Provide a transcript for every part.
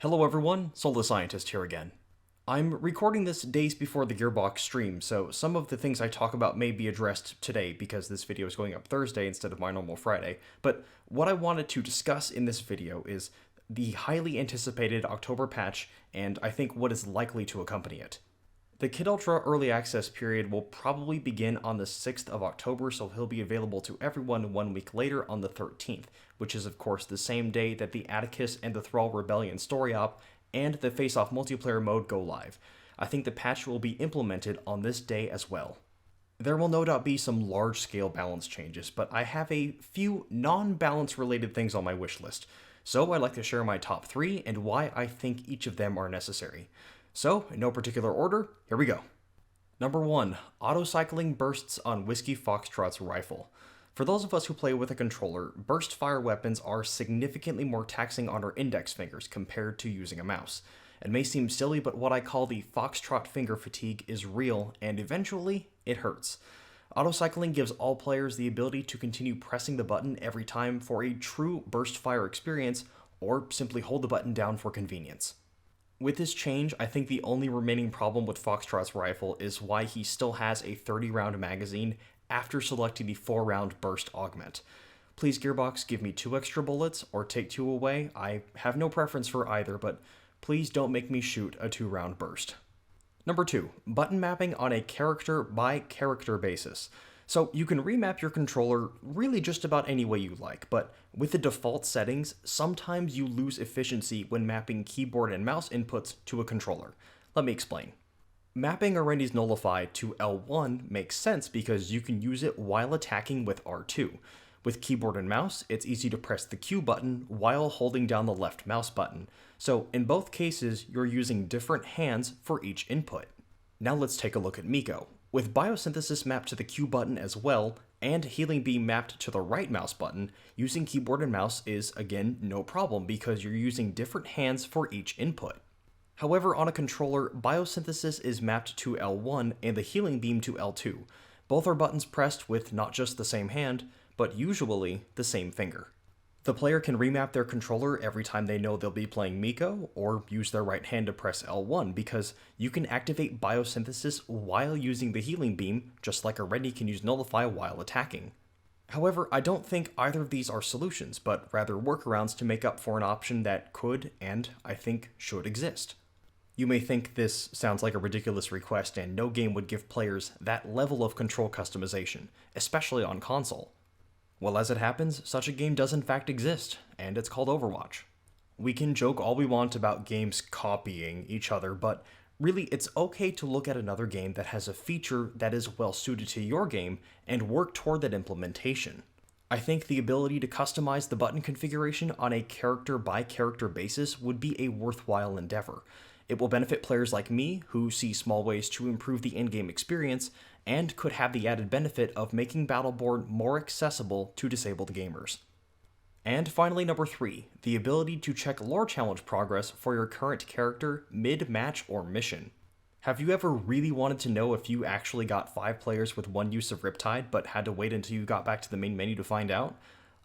Hello everyone, Solus Scientist here again. I'm recording this days before the Gearbox stream, so some of the things I talk about may be addressed today because this video is going up Thursday instead of my normal Friday, but what I wanted to discuss in this video is the highly anticipated October patch and I think what is likely to accompany it. The Kid Ultra Early Access period will probably begin on the 6th of October, so he'll be available to everyone 1 week later on the 13th, which is of course the same day that the Attikus and the Thrall Rebellion story op and the Face-Off multiplayer mode go live. I think the patch will be implemented on this day as well. There will no doubt be some large-scale balance changes, but I have a few non-balance related things on my wish list, so I'd like to share my top 3 and why I think each of them are necessary. So, in no particular order, here we go. Number 1. Auto-cycling bursts on Whiskey Foxtrot's rifle. For those of us who play with a controller, burst fire weapons are significantly more taxing on our index fingers compared to using a mouse. It may seem silly, but what I call the Foxtrot finger fatigue is real, and eventually, it hurts. Auto-cycling gives all players the ability to continue pressing the button every time for a true burst fire experience, or simply hold the button down for convenience. With this change, I think the only remaining problem with Foxtrot's rifle is why he still has a 30-round magazine after selecting the 4-round burst augment. Please, Gearbox, give me 2 extra bullets or take 2 away. I have no preference for either, but please don't make me shoot a 2-round burst. Number 2. Button mapping on a character-by-character basis. So you can remap your controller really just about any way you like, but with the default settings, sometimes you lose efficiency when mapping keyboard and mouse inputs to a controller. Let me explain. Mapping a Randy's Nullify to L1 makes sense because you can use it while attacking with R2. With keyboard and mouse, it's easy to press the Q button while holding down the left mouse button. So in both cases, you're using different hands for each input. Now let's take a look at Miko. With biosynthesis mapped to the Q button as well, and healing beam mapped to the right mouse button, using keyboard and mouse is, again, no problem because you're using different hands for each input. However, on a controller, biosynthesis is mapped to L1 and the healing beam to L2. Both are buttons pressed with not just the same hand, but usually the same finger. The player can remap their controller every time they know they'll be playing Miko, or use their right hand to press L1 because you can activate biosynthesis while using the healing beam, just like a Randy can use Nullify while attacking. However, I don't think either of these are solutions, but rather workarounds to make up for an option that could, and I think should exist. You may think this sounds like a ridiculous request and no game would give players that level of control customization, especially on console. Well, as it happens, such a game does in fact exist, and it's called Overwatch. We can joke all we want about games copying each other, but really it's okay to look at another game that has a feature that is well suited to your game and work toward that implementation. I think the ability to customize the button configuration on a character-by-character basis would be a worthwhile endeavor. It will benefit players like me, who see small ways to improve the in-game experience, and could have the added benefit of making Battleborn more accessible to disabled gamers. And finally, number 3, the ability to check lore challenge progress for your current character mid-match or mission. Have you ever really wanted to know if you actually got 5 players with 1 use of Riptide, but had to wait until you got back to the main menu to find out?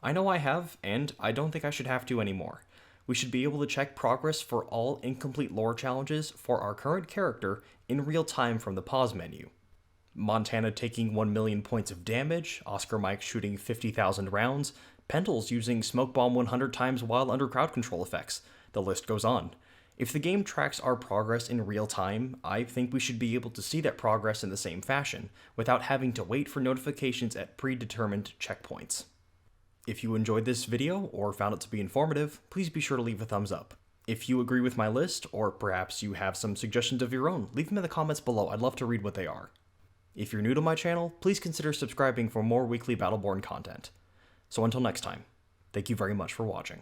I know I have, and I don't think I should have to anymore. We should be able to check progress for all incomplete lore challenges for our current character in real time from the pause menu. Montana taking 1 million points of damage, Oscar Mike shooting 50,000 rounds, Pentals using smoke bomb 100 times while under crowd control effects. The list goes on. If the game tracks our progress in real time, I think we should be able to see that progress in the same fashion, without having to wait for notifications at predetermined checkpoints. If you enjoyed this video or found it to be informative, please be sure to leave a thumbs up. If you agree with my list, or perhaps you have some suggestions of your own, leave them in the comments below. I'd love to read what they are. If you're new to my channel, please consider subscribing for more weekly Battleborn content. So until next time, thank you very much for watching.